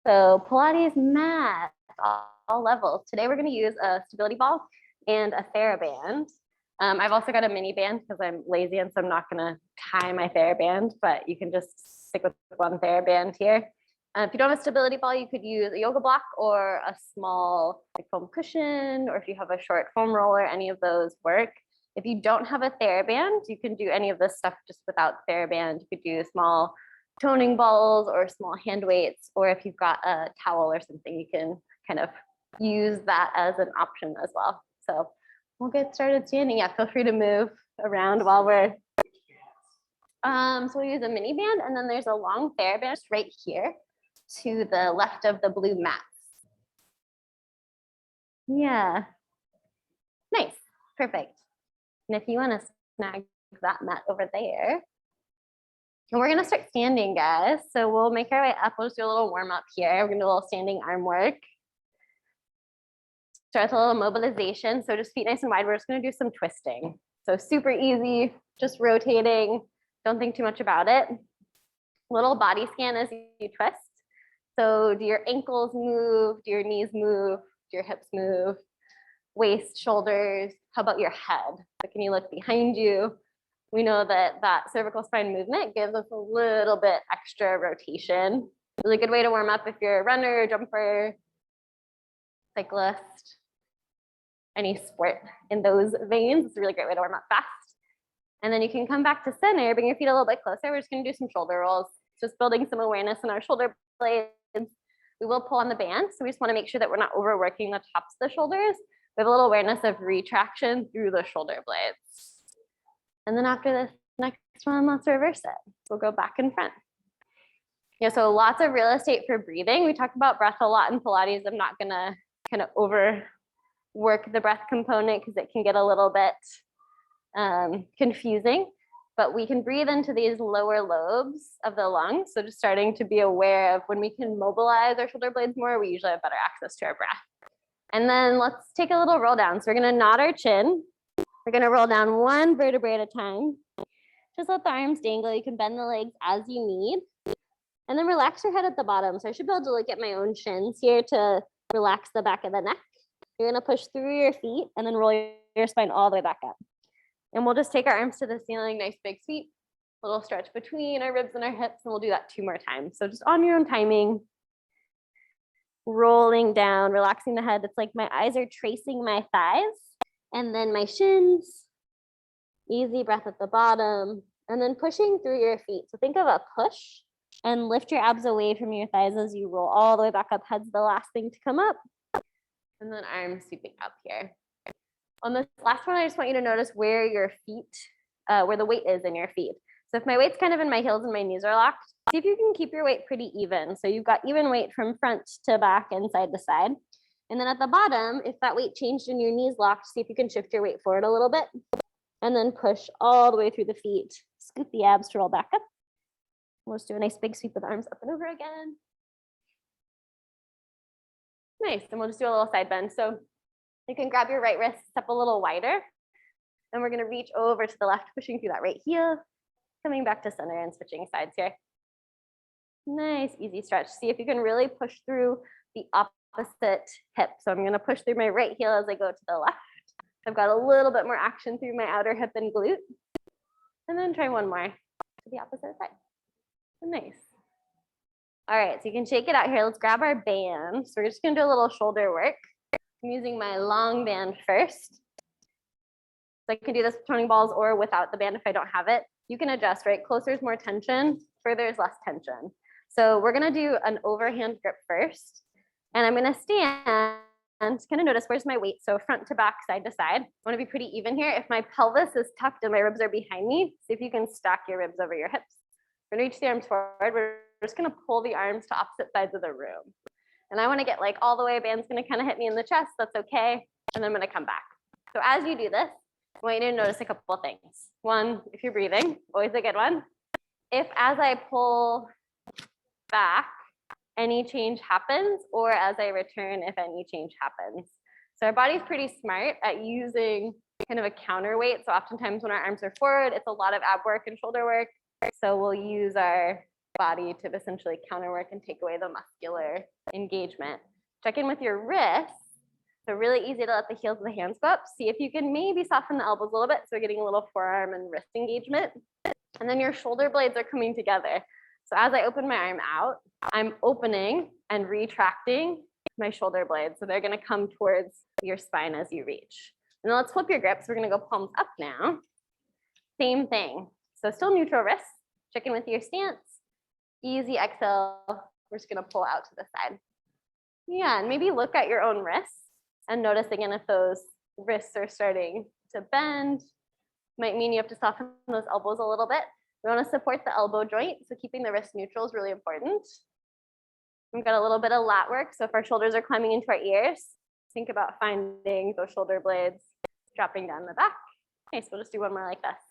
So Pilates mat, all levels. Today we're going to use a stability ball and a TheraBand. I've also got a mini band because I'm lazy and so I'm not going to tie my TheraBand, but you can just stick with one TheraBand here. If you don't have a stability ball, you could use a yoga block or a small foam cushion, or if you have a short foam roller, any of those work. If you don't have a TheraBand, you can do any of this stuff just without TheraBand. You could do small toning balls or small hand weights, or if you've got a towel or something, you can kind of use that as an option as well. So we'll get started standing. Yeah, feel free to move around while we're, so we'll use a mini band, and then there's a long TheraBand right here to the left of the blue mats. Yeah, nice, perfect. And if you want to snag that mat over there, and we're gonna start standing, guys. So we'll make our way up. We'll just do a little warm up here. We're gonna do a little standing arm work. Start with a little mobilization. So just feet nice and wide. We're just gonna do some twisting. So super easy, just rotating. Don't think too much about it. Little body scan as you twist. So do your ankles move? Do your knees move? Do your hips move? Waist, shoulders. How about your head? So can you look behind you? We know that that cervical spine movement gives us a little bit extra rotation. Really good way to warm up if you're a runner, jumper, cyclist, any sport in those veins. It's a really great way to warm up fast. And then you can come back to center, bring your feet a little bit closer. We're just gonna do some shoulder rolls, just building some awareness in our shoulder blades. We will pull on the band, so we just wanna make sure that we're not overworking the tops of the shoulders. We have a little awareness of retraction through the shoulder blades. And then after this next one, let's reverse it. We'll go back and front. Yeah, so lots of real estate for breathing. We talk about breath a lot in Pilates. I'm not gonna kind of overwork the breath component because it can get a little bit confusing, but we can breathe into these lower lobes of the lungs. So just starting to be aware of when we can mobilize our shoulder blades more, we usually have better access to our breath. And then let's take a little roll down. So we're gonna nod our chin. We're gonna roll down one vertebrae at a time. Just let the arms dangle. You can bend the legs as you need. And then relax your head at the bottom. So I should be able to look at my own shins here to relax the back of the neck. You're gonna push through your feet and then roll your spine all the way back up. And we'll just take our arms to the ceiling, nice big sweep. A little stretch between our ribs and our hips, and we'll do that 2 more times. So just on your own timing, rolling down, relaxing the head. It's like my eyes are tracing my thighs. And then my shins, easy breath at the bottom, and then pushing through your feet. So think of a push and lift your abs away from your thighs as you roll all the way back up. Head's the last thing to come up. And then arms sweeping up here. On this last one, I just want you to notice where your feet, where the weight is in your feet. So if my weight's kind of in my heels and my knees are locked, see if you can keep your weight pretty even. So you've got even weight from front to back and side to side. And then at the bottom, if that weight changed and your knees locked, see if you can shift your weight forward a little bit. And then push all the way through the feet. Scoop the abs to roll back up. We'll just do a nice big sweep with the arms up and over again. Nice, and we'll just do a little side bend. So you can grab your right wrist, step a little wider. And we're gonna reach over to the left, pushing through that right heel, coming back to center and switching sides here. Nice, easy stretch. See if you can really push through the opposite hip. So I'm gonna push through my right heel as I go to the left. I've got a little bit more action through my outer hip and glute. And then try one more to the opposite side. Nice. All right, so you can shake it out here. Let's grab our band. So we're just gonna do a little shoulder work. I'm using my long band first. So I can do this with toning balls or without the band if I don't have it. You can adjust, right? Closer is more tension, further is less tension. So we're gonna do an overhand grip first. And I'm gonna stand and kind of notice where's my weight. So front to back, side to side. I wanna be pretty even here. If my pelvis is tucked and my ribs are behind me, see if you can stack your ribs over your hips. We're gonna reach the arms forward. We're just gonna pull the arms to opposite sides of the room. And I wanna get like all the way, band's gonna kind of hit me in the chest, that's okay. And then I'm gonna come back. So as you do this, I want you to notice a couple of things. One, if you're breathing, always a good one. If as I pull back, any change happens, or as I return, if any change happens. So our body's pretty smart at using kind of a counterweight. So oftentimes when our arms are forward, it's a lot of ab work and shoulder work. So we'll use our body to essentially counterwork and take away the muscular engagement. Check in with your wrists. So really easy to let the heels of the hands go up. See if you can maybe soften the elbows a little bit. So we're getting a little forearm and wrist engagement. And then your shoulder blades are coming together. So as I open my arm out, I'm opening and retracting my shoulder blades. So they're gonna come towards your spine as you reach. And then let's flip your grips. We're gonna go palms up now. Same thing. So still neutral wrists. Check in with your stance. Easy exhale. We're just gonna pull out to the side. Yeah, and maybe look at your own wrists and notice again if those wrists are starting to bend. Might mean you have to soften those elbows a little bit. We want to support the elbow joint, so keeping the wrist neutral is really important. We've got a little bit of lat work, so if our shoulders are climbing into our ears, think about finding those shoulder blades dropping down the back. Nice, we'll just do one more like this.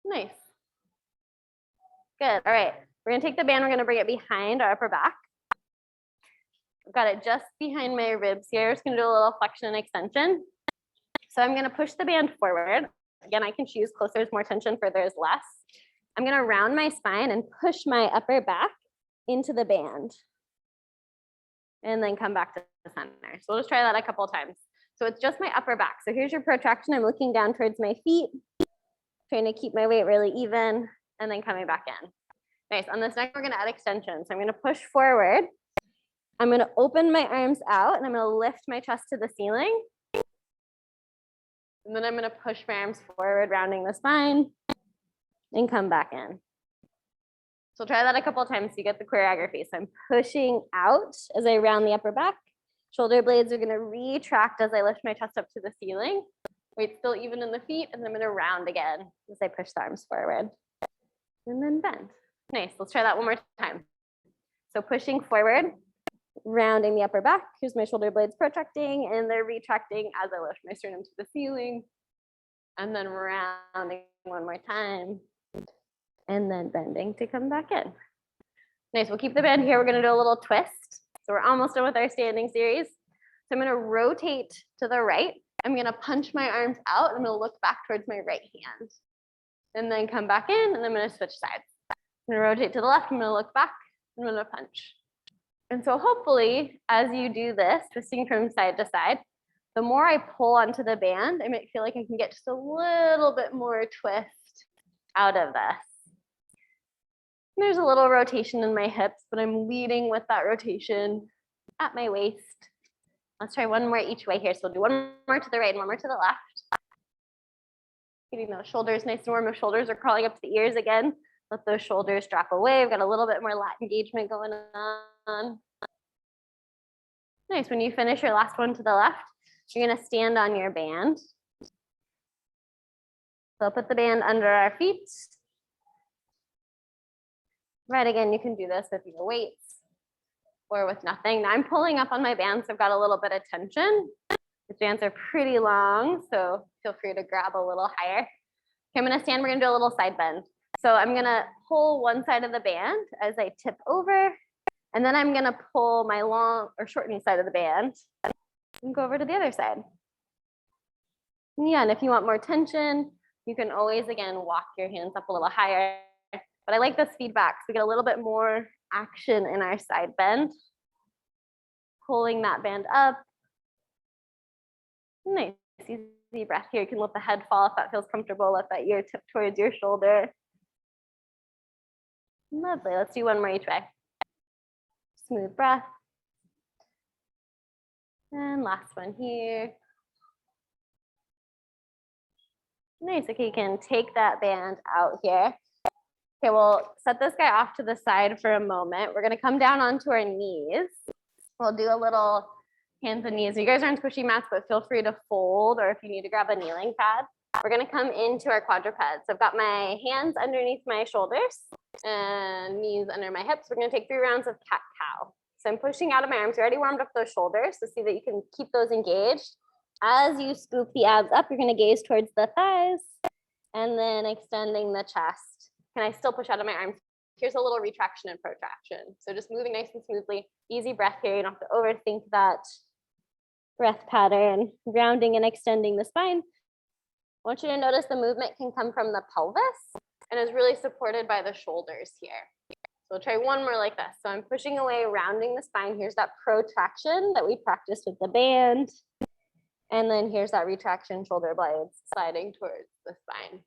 Nice. Good, all right. We're gonna take the band, we're gonna bring it behind our upper back. I've got it just behind my ribs here. Just gonna do a little flexion and extension. So I'm gonna push the band forward. Again, I can choose closer is more tension, further is less. I'm gonna round my spine and push my upper back into the band. And then come back to the center. So we'll just try that a couple of times. So it's just my upper back. So here's your protraction. I'm looking down towards my feet, trying to keep my weight really even, and then coming back in. Nice, on this next, we're gonna add extension. So I'm gonna push forward. I'm gonna open my arms out and I'm gonna lift my chest to the ceiling. And then I'm gonna push my arms forward, rounding the spine, and come back in. So try that a couple of times so you get the choreography. So I'm pushing out as I round the upper back. Shoulder blades are gonna retract as I lift my chest up to the ceiling. Weight still even in the feet, and I'm gonna round again as I push the arms forward. And then bend. Nice, let's try that one more time. So pushing forward, rounding the upper back. Here's my shoulder blades protracting, and they're retracting as I lift my sternum to the ceiling. And then rounding one more time. And then bending to come back in. Nice, we'll keep the band here. We're gonna do a little twist. So we're almost done with our standing series. So I'm gonna rotate to the right. I'm gonna punch my arms out. I'm gonna look back towards my right hand. And then come back in, and I'm gonna switch sides. I'm gonna rotate to the left. I'm gonna look back. I'm gonna punch. And so hopefully, as you do this, twisting from side to side, the more I pull onto the band, I might feel like I can get just a little bit more twist out of this. And there's a little rotation in my hips, but I'm leading with that rotation at my waist. Let's try one more each way here. So we'll do one more to the right and one more to the left. Getting those shoulders nice and warm. If shoulders are crawling up to the ears again, let those shoulders drop away. We've got a little bit more lat engagement going on. Nice, when you finish your last one to the left, you're gonna stand on your band. So put the band under our feet. Right, again, you can do this with your weights or with nothing. Now I'm pulling up on my band, so I've got a little bit of tension. The bands are pretty long, so feel free to grab a little higher. Okay, I'm gonna stand, we're gonna do a little side bend. So I'm gonna pull one side of the band as I tip over, and then I'm gonna pull my long or shortened side of the band and go over to the other side. Yeah, and if you want more tension, you can always, again, walk your hands up a little higher. But I like this feedback, so we get a little bit more action in our side bend. Pulling that band up. Nice, easy breath here. You can let the head fall if that feels comfortable. Let that ear tip towards your shoulder. Lovely, let's do one more each way. Smooth breath. And last one here. Nice, okay, you can take that band out here. Okay, we'll set this guy off to the side for a moment. We're gonna come down onto our knees. We'll do a little hands and knees. You guys are on squishy mats, but feel free to fold, or if you need to grab a kneeling pad. We're gonna come into our quadrupeds. So I've got my hands underneath my shoulders and knees under my hips. We're gonna take 3 rounds of cat-cow. So I'm pushing out of my arms. We already warmed up those shoulders, so see that you can keep those engaged. As you scoop the abs up, you're gonna gaze towards the thighs and then extending the chest. Can I still push out of my arms? Here's a little retraction and protraction. So just moving nice and smoothly. Easy breath here. You don't have to overthink that breath pattern. Rounding and extending the spine. I want you to notice the movement can come from the pelvis. and is really supported by the shoulders here. So we'll try one more like this. So I'm pushing away, rounding the spine. Here's that protraction that we practiced with the band. And then here's that retraction, shoulder blades sliding towards the spine.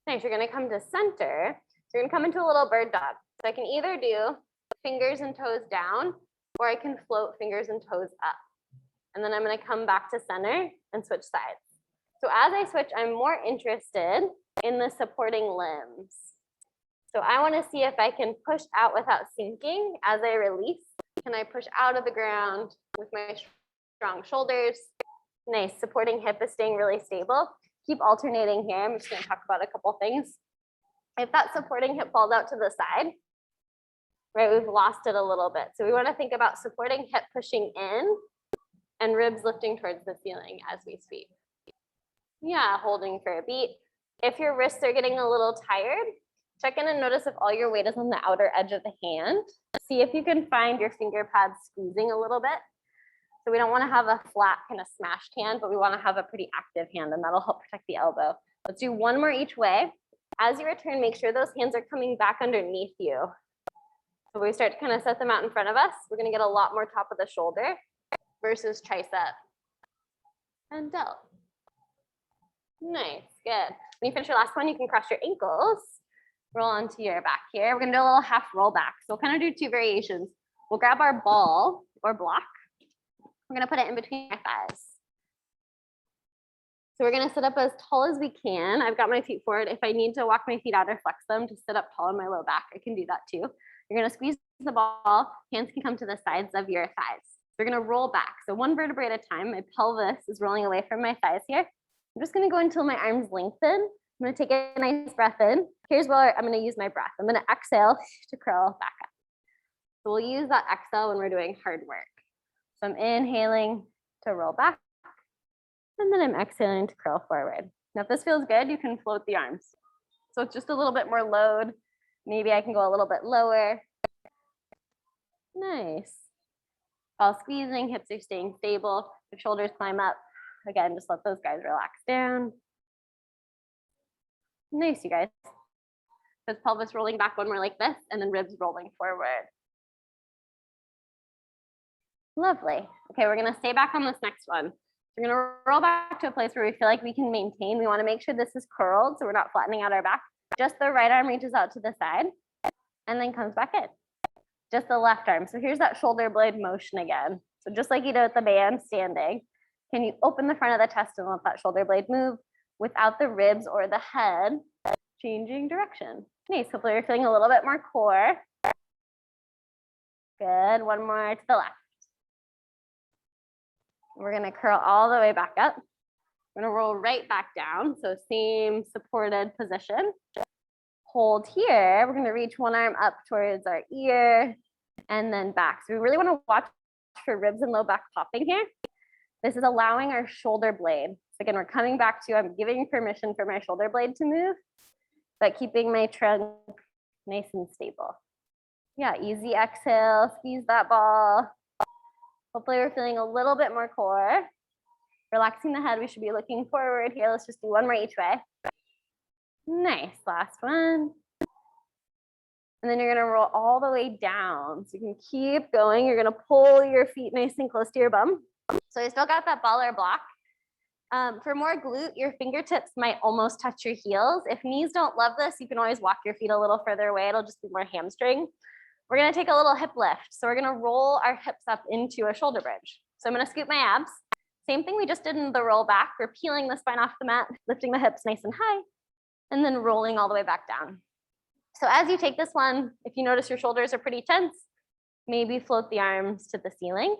Nice, you're gonna come to center. So you're gonna come into a little bird dog. So I can either do fingers and toes down, or I can float fingers and toes up. And then I'm gonna come back to center and switch sides. So as I switch, I'm more interested in the supporting limbs. So I wanna see if I can push out without sinking as I release. Can I push out of the ground with my strong shoulders? Nice, supporting hip is staying really stable. Keep alternating here. I'm just gonna talk about a couple things. If that supporting hip falls out to the side, right, we've lost it a little bit. So we wanna think about supporting hip pushing in and ribs lifting towards the ceiling as we sweep. Yeah, holding for a beat. If your wrists are getting a little tired, check in and notice if all your weight is on the outer edge of the hand. See if you can find your finger pads squeezing a little bit. So we don't want to have a flat kind of smashed hand, but we want to have a pretty active hand, and that'll help protect the elbow. Let's do one more each way. As you return, make sure those hands are coming back underneath you. So we start to kind of set them out in front of us. We're going to get a lot more top of the shoulder versus tricep and delt. Nice, good. When you finish your last one, you can cross your ankles, roll onto your back here. We're gonna do a little half roll back. So we'll kind of do two variations. We'll grab our ball or block. We're gonna put it in between our thighs. So we're gonna sit up as tall as we can. I've got my feet forward. If I need to walk my feet out or flex them to sit up tall in my low back, I can do that too. You're gonna squeeze the ball. Hands can come to the sides of your thighs. We're gonna roll back. So one vertebrae at a time. My pelvis is rolling away from my thighs here. I'm just gonna go until my arms lengthen. I'm gonna take a nice breath in. Here's where I'm gonna use my breath. I'm gonna exhale to curl back up. So we'll use that exhale when we're doing hard work. So I'm inhaling to roll back, and then I'm exhaling to curl forward. Now, if this feels good, you can float the arms. So it's just a little bit more load. Maybe I can go a little bit lower. Nice. While squeezing, hips are staying stable. The shoulders climb up. Again, just let those guys relax down. Nice, you guys. So it's pelvis rolling back when we're like this, and then ribs rolling forward. Lovely. Okay, we're gonna stay back on this next one. We're gonna roll back to a place where we feel like we can maintain. We wanna make sure this is curled so we're not flattening out our back. Just the right arm reaches out to the side and then comes back in. Just the left arm. So here's that shoulder blade motion again. So just like you did with the band standing, can you open the front of the chest and let that shoulder blade move without the ribs or the head changing direction? Nice, hopefully you're feeling a little bit more core. Good, one more to the left. We're gonna curl all the way back up. We're gonna roll right back down. So same supported position. Hold here. We're gonna reach one arm up towards our ear and then back. So we really wanna watch for ribs and low back popping here. This is allowing our shoulder blade. So again, we're coming back to, I'm giving permission for my shoulder blade to move, but keeping my trunk nice and stable. Yeah, easy exhale, squeeze that ball. Hopefully we're feeling a little bit more core. Relaxing the head, we should be looking forward here. Let's just do one more each way. Nice, last one. And then you're gonna roll all the way down. So you can keep going. You're gonna pull your feet nice and close to your bum. So you still got that ball or block. For more glute, your fingertips might almost touch your heels. If knees don't love this, you can always walk your feet a little further away. It'll just be more hamstring. We're gonna take a little hip lift. So we're gonna roll our hips up into a shoulder bridge. So I'm gonna scoop my abs. Same thing we just did in the roll back. We're peeling the spine off the mat, lifting the hips nice and high, and then rolling all the way back down. So as you take this one, if you notice your shoulders are pretty tense, maybe float the arms to the ceiling.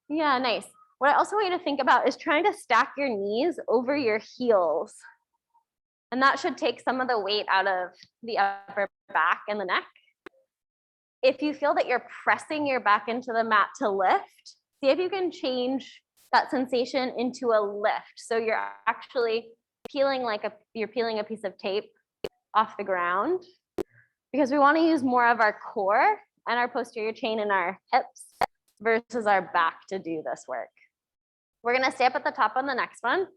Yeah, nice. What I also want you to think about is trying to stack your knees over your heels. And that should take some of the weight out of the upper back and the neck. If you feel that you're pressing your back into the mat to lift, see if you can change that sensation into a lift. So you're actually peeling you're peeling a piece of tape off the ground, because we want to use more of our core and our posterior chain in our hips versus our back to do this work. We're going to stay up at the top on the next one.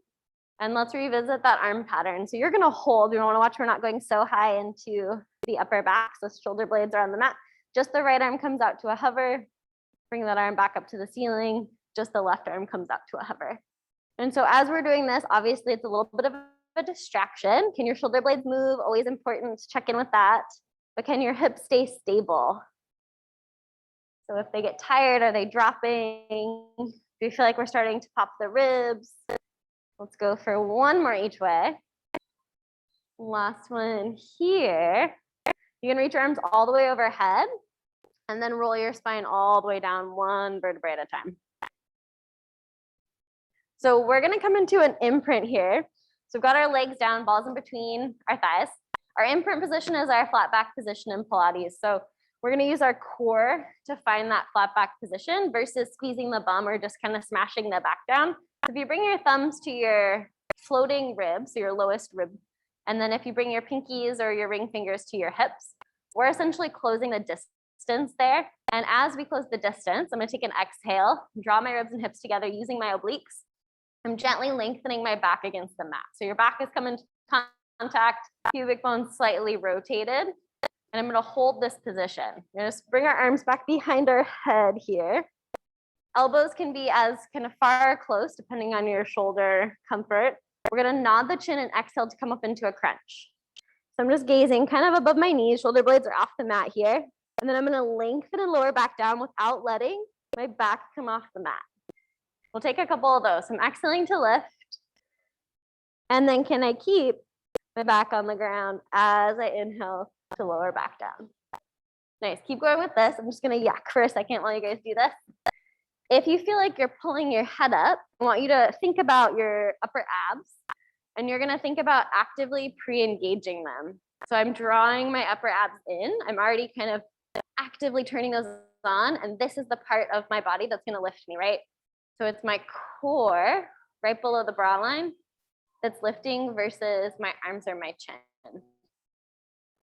And let's revisit that arm pattern. So you're gonna hold, you wanna watch we're not going so high into the upper back, so shoulder blades are on the mat. Just the right arm comes out to a hover, bring that arm back up to the ceiling, just the left arm comes out to a hover. And so as we're doing this, obviously it's a little bit of a distraction. Can your shoulder blades move? Always important to check in with that. But can your hips stay stable? So if they get tired, are they dropping? Do you feel like we're starting to pop the ribs? Let's go for one more each way. Last one here. You're gonna reach your arms all the way overhead and then roll your spine all the way down one vertebrae at a time. So we're gonna come into an imprint here. So we've got our legs down, balls in between our thighs. Our imprint position is our flat back position in Pilates. So we're gonna use our core to find that flat back position versus squeezing the bum or just kind of smashing the back down. So if you bring your thumbs to your floating ribs, so your lowest rib, and then if you bring your pinkies or your ring fingers to your hips, we're essentially closing the distance there. And as we close the distance, I'm gonna take an exhale, draw my ribs and hips together using my obliques. I'm gently lengthening my back against the mat. So your back is coming to contact, pubic bone slightly rotated. And I'm gonna hold this position. We're gonna just bring our arms back behind our head here. Elbows can be as kind of far or close, depending on your shoulder comfort. We're gonna nod the chin and exhale to come up into a crunch. So I'm just gazing kind of above my knees, shoulder blades are off the mat here. And then I'm gonna lengthen and lower back down without letting my back come off the mat. We'll take a couple of those. I'm exhaling to lift. And then can I keep my back on the ground as I inhale to lower back down? Nice, keep going with this. I'm just gonna yak for a second while you guys do this. If you feel like you're pulling your head up, I want you to think about your upper abs and you're gonna think about actively pre-engaging them. So I'm drawing my upper abs in. I'm already kind of actively turning those on, and this is the part of my body that's gonna lift me, right? So it's my core right below the bra line that's lifting versus my arms or my chin.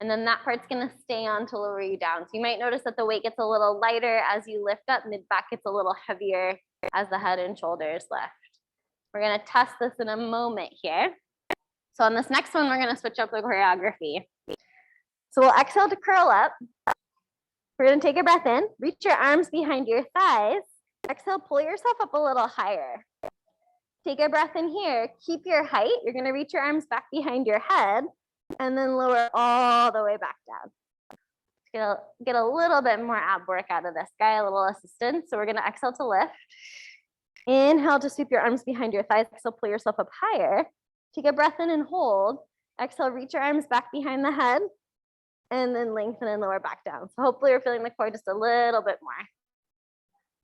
And then that part's gonna stay on to lower you down. So you might notice that the weight gets a little lighter as you lift up, mid-back gets a little heavier as the head and shoulders lift. We're gonna test this in a moment here. So on this next one, we're gonna switch up the choreography. So we'll exhale to curl up. We're gonna take a breath in, reach your arms behind your thighs. Exhale, pull yourself up a little higher. Take a breath in here, keep your height. You're gonna reach your arms back behind your head and then lower all the way back down. Get a little bit more ab work out of this guy, a little assistance. So we're gonna exhale to lift. Inhale to sweep your arms behind your thighs. Exhale, pull yourself up higher. Take a breath in and hold. Exhale, reach your arms back behind the head and then lengthen and lower back down. So hopefully you're feeling the core just a little bit more.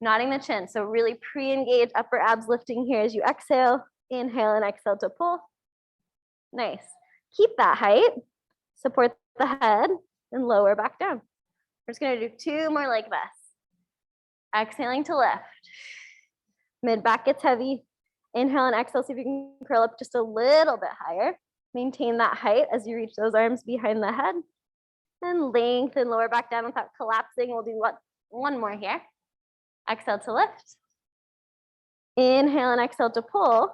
Nodding the chin. So really pre-engage upper abs lifting here as you exhale. Inhale and exhale to pull. Nice. Keep that height. Support the head and lower back down. We're just gonna do two more like this. Exhaling to lift. Mid-back gets heavy. Inhale and exhale. See if you can curl up just a little bit higher. Maintain that height as you reach those arms behind the head. And lengthen, lower back down without collapsing. We'll do one more here. Exhale to lift. Inhale and exhale to pull.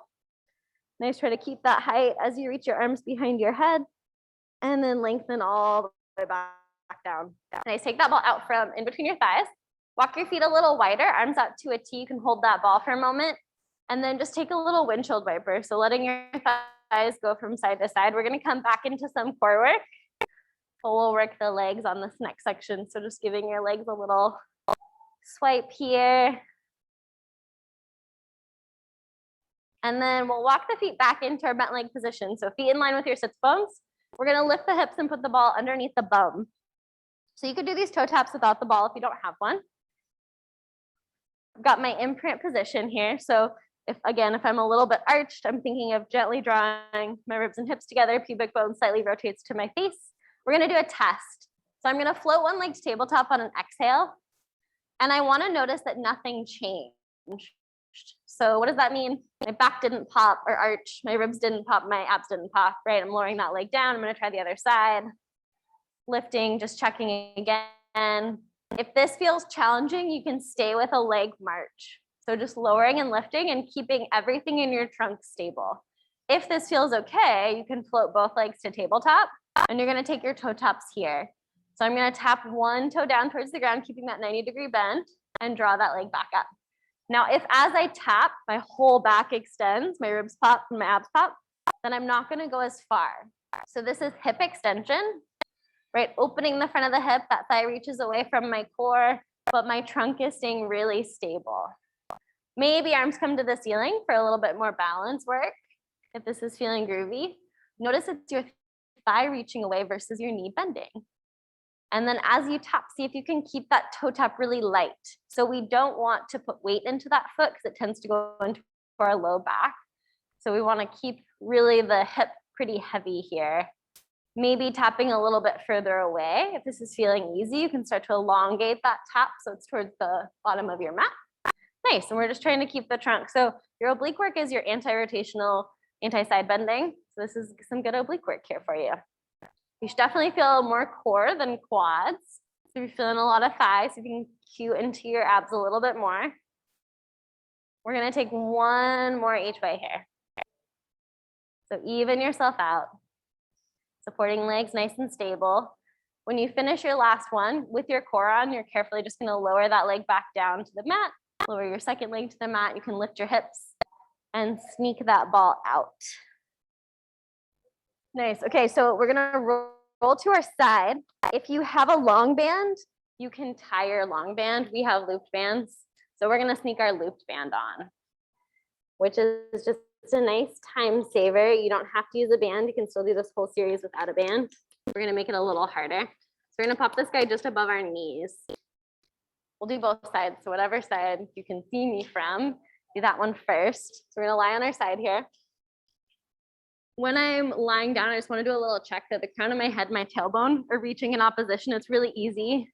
Nice, try to keep that height as you reach your arms behind your head. And then lengthen all the way back down. Nice, take that ball out from in between your thighs. Walk your feet a little wider, arms out to a T. You can hold that ball for a moment. And then just take a little windshield wiper. So letting your thighs go from side to side. We're gonna come back into some core work. We'll work the legs on this next section. So just giving your legs a little swipe here. And then we'll walk the feet back into our bent leg position. So feet in line with your sits bones. We're gonna lift the hips and put the ball underneath the bum. So you could do these toe taps without the ball if you don't have one. I've got my imprint position here. So if I'm a little bit arched, I'm thinking of gently drawing my ribs and hips together, pubic bone slightly rotates to my face. We're gonna do a test. So I'm gonna float one leg to tabletop on an exhale. And I wanna notice that nothing changed. So what does that mean? My back didn't pop or arch, my ribs didn't pop, my abs didn't pop, right? I'm lowering that leg down. I'm gonna try the other side. Lifting, just checking again. If this feels challenging, you can stay with a leg march. So just lowering and lifting and keeping everything in your trunk stable. If this feels okay, you can float both legs to tabletop, and you're gonna take your toe taps here. So I'm gonna tap one toe down towards the ground, keeping that 90-degree bend, and draw that leg back up. Now, if as I tap, my whole back extends, my ribs pop and my abs pop, then I'm not gonna go as far. So this is hip extension, right? Opening the front of the hip, that thigh reaches away from my core, but my trunk is staying really stable. Maybe arms come to the ceiling for a little bit more balance work. If this is feeling groovy, notice it's your thigh reaching away versus your knee bending. And then as you tap, see if you can keep that toe tap really light. So we don't want to put weight into that foot because it tends to go into our low back. So we want to keep really the hip pretty heavy here. Maybe tapping a little bit further away. If this is feeling easy, you can start to elongate that tap so it's towards the bottom of your mat. Nice, and we're just trying to keep the trunk. So your oblique work is your anti-rotational, anti-side bending. So this is some good oblique work here for you. You should definitely feel more core than quads. So if you're feeling a lot of thighs, if you can cue into your abs a little bit more. We're gonna take one more each way here. So even yourself out. Supporting legs nice and stable. When you finish your last one with your core on, you're carefully just gonna lower that leg back down to the mat, lower your second leg to the mat. You can lift your hips and sneak that ball out. Nice, okay, so we're gonna roll to our side. If you have a long band, you can tie your long band. We have looped bands. So we're gonna sneak our looped band on, which is just a nice time saver. You don't have to use a band. You can still do this whole series without a band. We're gonna make it a little harder. So we're gonna pop this guy just above our knees. We'll do both sides. So whatever side you can see me from, do that one first. So we're gonna lie on our side here. When I'm lying down, I just wanna do a little check that the crown of my head, my tailbone are reaching in opposition. It's really easy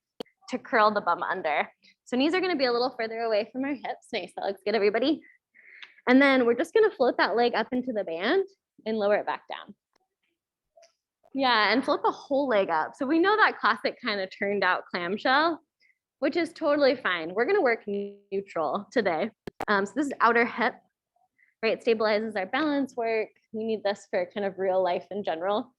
to curl the bum under. So knees are gonna be a little further away from our hips. Nice, that looks good, everybody. And then we're just gonna float that leg up into the band and lower it back down. Yeah, and float the whole leg up. So we know that classic kind of turned out clamshell, which is totally fine. We're gonna work neutral today. So this is outer hip, right? It stabilizes our balance work. We need this for kind of real life in general.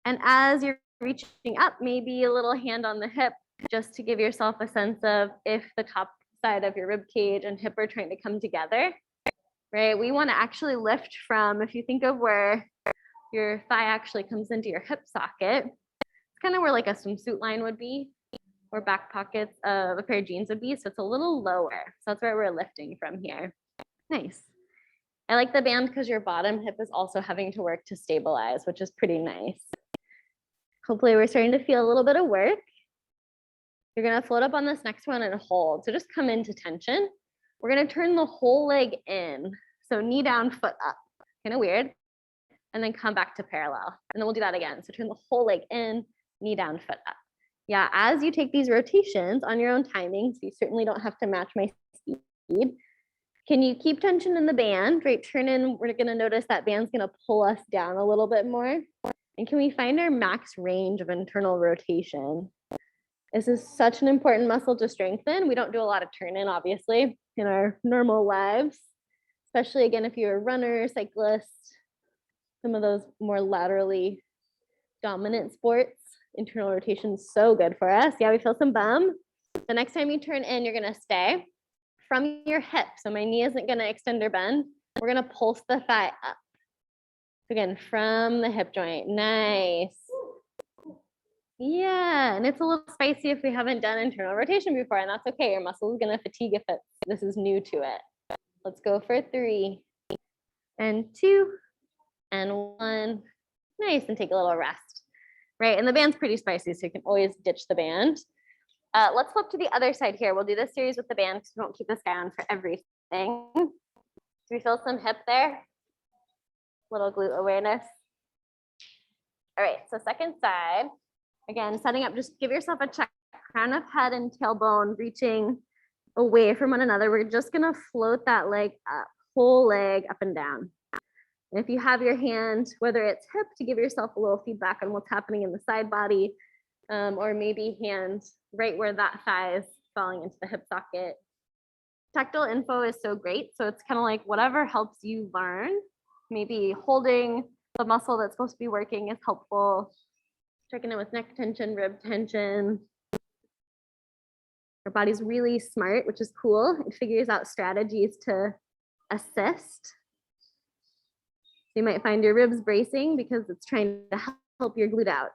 And as you're reaching up, maybe a little hand on the hip, just to give yourself a sense of if the top side of your rib cage and hip are trying to come together, right? We want to actually lift from, if you think of where your thigh actually comes into your hip socket, it's kind of where like a swimsuit line would be, or back pockets of a pair of jeans would be. So it's a little lower. So that's where we're lifting from here. Nice. I like the band because your bottom hip is also having to work to stabilize, which is pretty nice. Hopefully we're starting to feel a little bit of work. You're gonna float up on this next one and hold. So just come into tension. We're gonna turn the whole leg in. So knee down, foot up. Kind of weird. And then come back to parallel. And then we'll do that again. So turn the whole leg in, knee down, foot up. Yeah, as you take these rotations on your own timing, so you certainly don't have to match my speed. Can you keep tension in the band, right? Turn in, we're gonna notice that band's gonna pull us down a little bit more. And can we find our max range of internal rotation? This is such an important muscle to strengthen. We don't do a lot of turn in, obviously, in our normal lives, especially again, if you're a runner, cyclist, some of those more laterally dominant sports. Internal rotation is so good for us. Yeah, we feel some bum. The next time you turn in, you're gonna stay from your hip. So my knee isn't gonna extend or bend. We're gonna pulse the thigh up. So again, from the hip joint, nice. Yeah, and it's a little spicy if we haven't done internal rotation before, and that's okay. Your muscle is gonna fatigue if this is new to it. Let's go for 3 and 2 and 1. Nice, and take a little rest, right? And the band's pretty spicy, so you can always ditch the band. Let's flip to the other side here. We'll do this series with the band because we don't keep this guy on for everything. Do we feel some hip there? Little glute awareness. All right, so second side. Again, setting up, just give yourself a check. Crown of head and tailbone reaching away from one another. We're just gonna float that leg up, whole leg up and down. And if you have your hand, whether it's hip to give yourself a little feedback on what's happening in the side body, or maybe hand right where that thigh is falling into the hip socket. Tactile info is so great. So it's kind of like whatever helps you learn maybe holding the muscle that's supposed to be working is helpful. Checking in with neck tension, rib tension. Our body's really smart, which is cool. It figures out strategies to assist. You might find your ribs bracing because it's trying to help your glute out.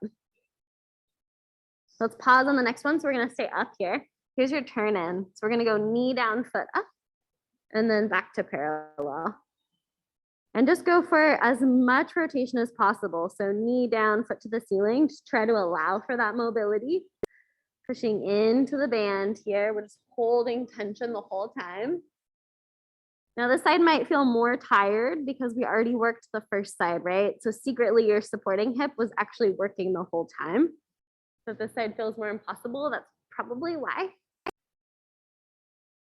Let's pause on the next one. So we're going to stay up here. Here's your turn in. So we're going to go knee down, foot up, and then back to parallel. And just go for as much rotation as possible. So knee down, foot to the ceiling. Just try to allow for that mobility. Pushing into the band here. We're just holding tension the whole time. Now this side might feel more tired because we already worked the first side, right? So secretly your supporting hip was actually working the whole time. So if this side feels more impossible, that's probably why.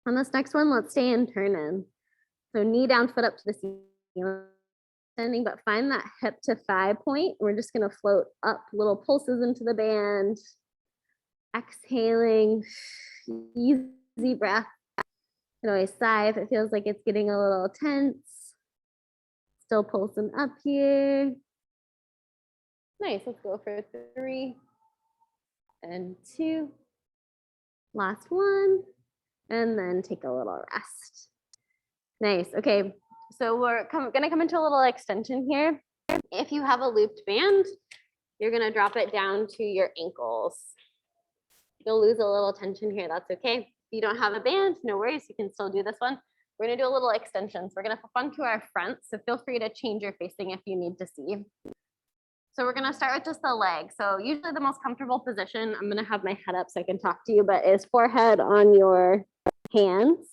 On this next one, let's stay in turn in. So knee down, foot up to the ceiling, but find that hip to thigh point. We're just gonna float up, little pulses into the band. Exhaling, easy breath. You can always sigh if it feels like it's getting a little tense. Still pulsing up here. Nice, let's go for 3 and 2. Last one, and then take a little rest. Nice, okay. So we're gonna come into a little extension here. If you have a looped band, you're gonna drop it down to your ankles. You'll lose a little tension here, that's okay. If you don't have a band, no worries, you can still do this one. We're gonna do a little extension. So we're gonna flip onto our front, so feel free to change your facing if you need to see. So we're gonna start with just the leg. So usually the most comfortable position, I'm gonna have my head up so I can talk to you, but is forehead on your hands.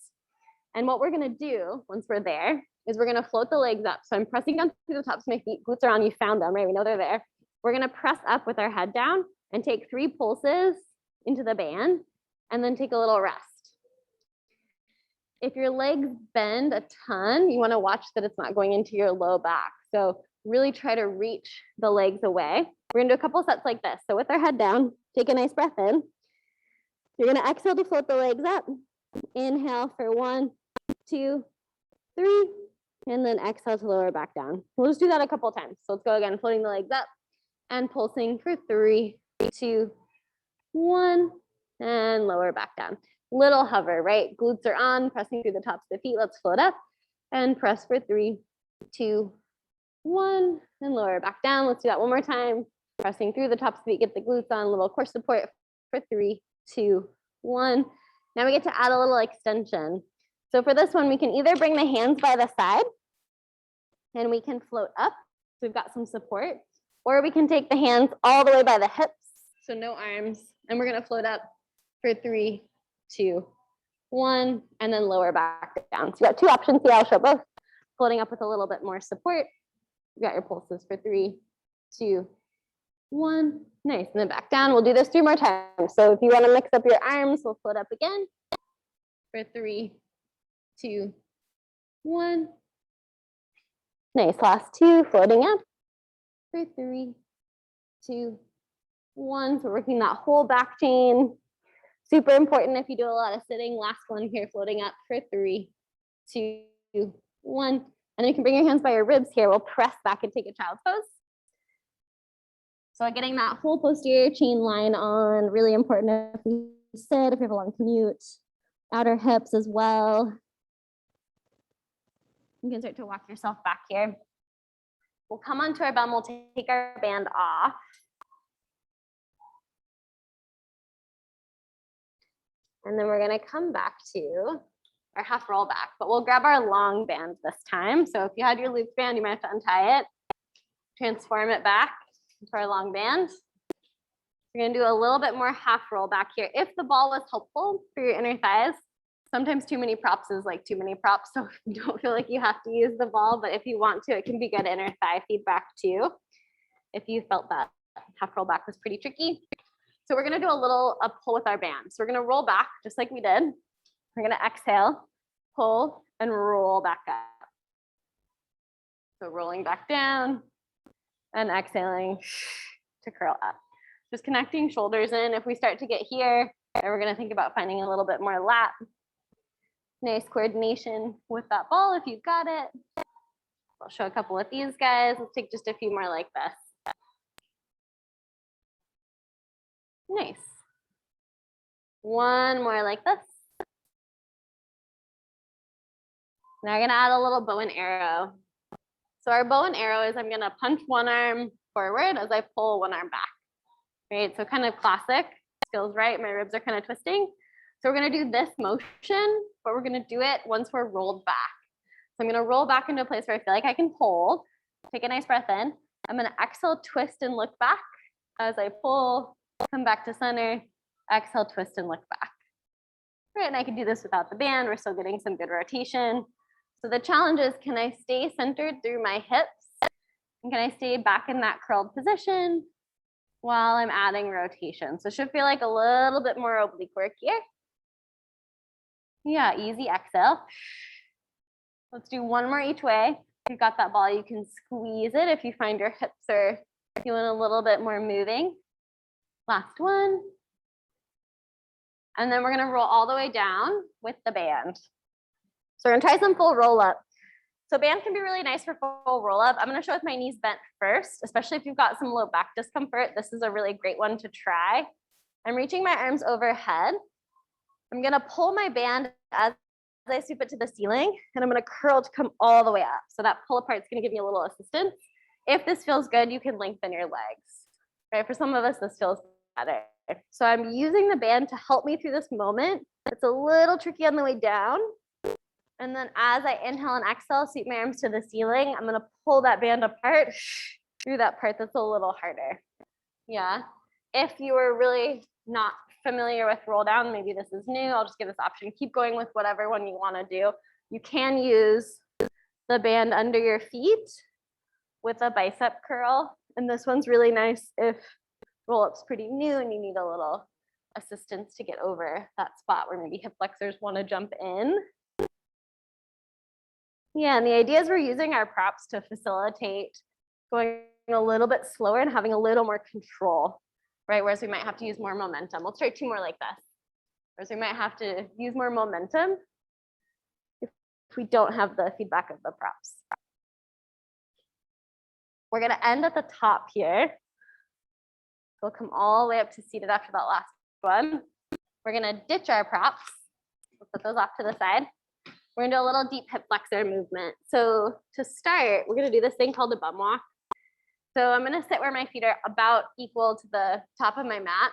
And what we're gonna do once we're there is we're gonna float the legs up. So I'm pressing down through the tops of my feet, glutes are on, you found them, right? We know they're there. We're gonna press up with our head down and take 3 pulses into the band and then take a little rest. If your legs bend a ton, you wanna watch that it's not going into your low back. So really try to reach the legs away. We're gonna do a couple sets like this. So with our head down, take a nice breath in. You're gonna exhale to float the legs up. Inhale for 1, 2, 3, and then exhale to lower back down. We'll just do that a couple times. So let's go again, floating the legs up and pulsing for 3, 2, 1, and lower back down. Little hover, right? Glutes are on, pressing through the tops of the feet. Let's float up and press for 3, 2, 1, and lower back down. Let's do that one more time. Pressing through the tops of the feet, get the glutes on, a little core support for 3, 2, 1. Now we get to add a little extension. So for this one, we can either bring the hands by the side and we can float up. So we've got some support, or we can take the hands all the way by the hips. So no arms, and we're gonna float up for 3, 2, 1, and then lower back down. So you got 2 options here, I'll show both. Floating up with a little bit more support. You got your pulses for 3, 2, 1, nice, and then back down. We'll do this 3 more times. So if you wanna mix up your arms, we'll float up again for 3, 2, 1. Nice, last 2, floating up for 3, 2, 1. So we're working that whole back chain. Super important if you do a lot of sitting. Last one here, floating up for 3, 2, 1. And then you can bring your hands by your ribs here. We'll press back and take a child's pose. So getting that whole posterior chain line on, really important if you sit, if you have a long commute. Outer hips as well. You can start to walk yourself back here. We'll come onto our bum, we'll take our band off. And then we're gonna come back to our half roll back, but we'll grab our long band this time. So if you had your loop band, you might have to untie it, transform it back into our long band. We're gonna do a little bit more half roll back here. If the ball was helpful for your inner thighs, sometimes too many props is like too many props. So you don't feel like you have to use the ball, but if you want to, it can be good inner thigh feedback too. If you felt that half roll back was pretty tricky. So we're gonna do a pull with our band. So we're gonna roll back just like we did. We're gonna exhale, pull, and roll back up. So rolling back down and exhaling to curl up. Just connecting shoulders in. If we start to get here, then we're gonna think about finding a little bit more lat. Nice coordination with that ball if you've got it. I'll show a couple with these guys. Let's take just a few more like this. Nice. One more like this. Now we're gonna add a little bow and arrow. So our bow and arrow is I'm gonna punch one arm forward as I pull one arm back, right? So kind of classic, feels right. My ribs are kind of twisting. So we're gonna do this motion, but we're gonna do it once we're rolled back. So I'm gonna roll back into a place where I feel like I can hold. Take a nice breath in. I'm gonna exhale, twist and look back as I pull, come back to center, exhale, twist and look back. Right, and I can do this without the band. We're still getting some good rotation. So the challenge is, can I stay centered through my hips? And can I stay back in that curled position while I'm adding rotation? So it should feel like a little bit more oblique work here. Yeah, easy exhale. Let's do one more each way. If you've got that ball, you can squeeze it if you find your hips are feeling a little bit more moving. Last one. And then we're gonna roll all the way down with the band. So we're gonna try some full roll up. So band can be really nice for full roll up. I'm gonna show with my knees bent first, especially if you've got some low back discomfort. This is a really great one to try. I'm reaching my arms overhead. I'm gonna pull my band as I sweep it to the ceiling, and I'm gonna curl to come all the way up. So that pull apart is gonna give me a little assistance. If this feels good, you can lengthen your legs. Right? For some of us, this feels better. So I'm using the band to help me through this moment. It's a little tricky on the way down. And then as I inhale and exhale, sweep my arms to the ceiling, I'm gonna pull that band apart through that part that's a little harder. Yeah. If you were really not familiar with roll down, maybe this is new, I'll just give this option. Keep going with whatever one you wanna do. You can use the band under your feet with a bicep curl. And this one's really nice if roll up's pretty new and you need a little assistance to get over that spot where maybe hip flexors wanna jump in. Yeah, and the idea is we're using our props to facilitate going a little bit slower and having a little more control, right? Whereas we might have to use more momentum. We'll try two more like this. Whereas we might have to use more momentum if we don't have the feedback of the props. We're gonna end at the top here. We'll come all the way up to seated after that last one. We're gonna ditch our props. We'll put those off to the side. We're gonna do a little deep hip flexor movement. So to start, we're gonna do this thing called a bum walk. So I'm gonna sit where my feet are about equal to the top of my mat.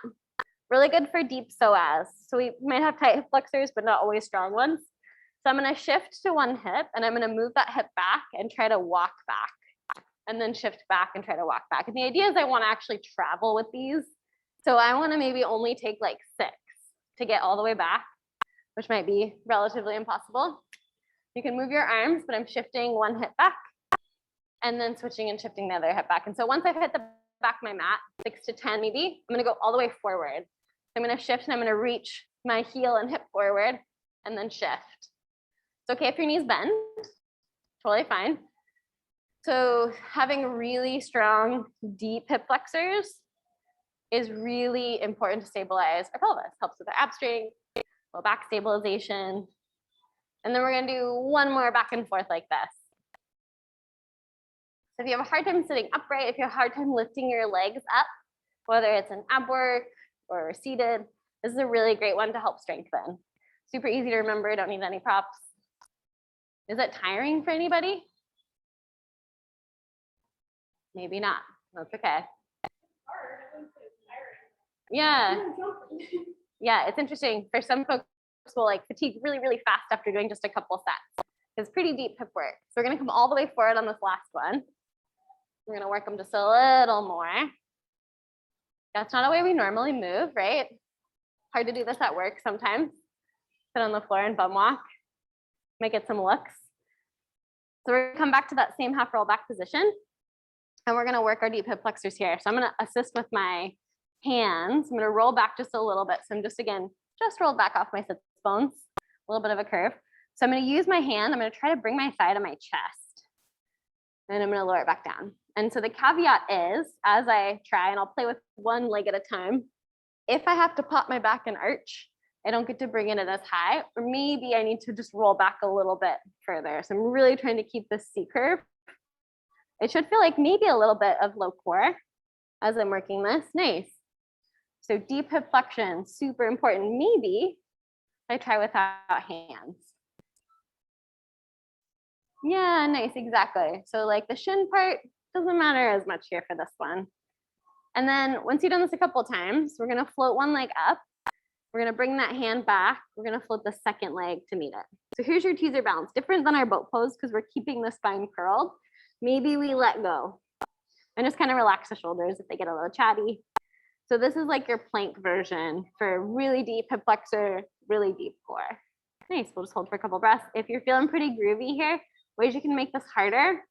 Really good for deep psoas. So we might have tight hip flexors, but not always strong ones. So I'm gonna shift to one hip and I'm gonna move that hip back and try to walk back. And then shift back and try to walk back. And the idea is I wanna actually travel with these. So I wanna maybe only take like 6 to get all the way back, which might be relatively impossible. You can move your arms, but I'm shifting one hip back and then switching and shifting the other hip back. And so once I've hit the back of my mat, 6 to 10 maybe, I'm gonna go all the way forward. So I'm gonna shift and I'm gonna reach my heel and hip forward and then shift. It's okay if your knees bend, totally fine. So having really strong, deep hip flexors is really important to stabilize our pelvis. Helps with our ab strength, low back stabilization. And then we're gonna do one more back and forth like this. So if you have a hard time sitting upright, if you have a hard time lifting your legs up, whether it's an ab work or seated, this is a really great one to help strengthen. Super easy to remember, don't need any props. Is it tiring for anybody? Maybe not, that's okay. Yeah, yeah, it's interesting. For some folks will like fatigue really, really fast after doing just a couple sets. It's pretty deep hip work. So we're gonna come all the way forward on this last one. We're gonna work them just a little more. That's not a way we normally move, right? Hard to do this at work sometimes. Sit on the floor and bum walk. Might get some looks. So we're gonna come back to that same half roll back position. And we're gonna work our deep hip flexors here. So I'm gonna assist with my hands. I'm gonna roll back just a little bit. So I'm just rolled back off my sits bones, a little bit of a curve. So I'm gonna use my hand. I'm gonna try to bring my thigh to my chest. And I'm gonna lower it back down. And so the caveat is, as I try, and I'll play with one leg at a time, if I have to pop my back and arch, I don't get to bring it in as high, or maybe I need to just roll back a little bit further. So I'm really trying to keep this C curve It should feel like maybe a little bit of low core as I'm working this. Nice. So deep hip flexion, super important. Maybe I try without hands. Yeah, nice, exactly. So like the shin part doesn't matter as much here for this one. And then once you've done this a couple times, we're gonna float one leg up. We're gonna bring that hand back. We're gonna float the second leg to meet it. So here's your teaser balance, different than our boat pose because we're keeping the spine curled. Maybe we let go and just kind of relax the shoulders if they get a little chatty. So this is like your plank version for really deep hip flexor, really deep core. Nice, we'll just hold for a couple breaths. If you're feeling pretty groovy here, ways you can make this harder,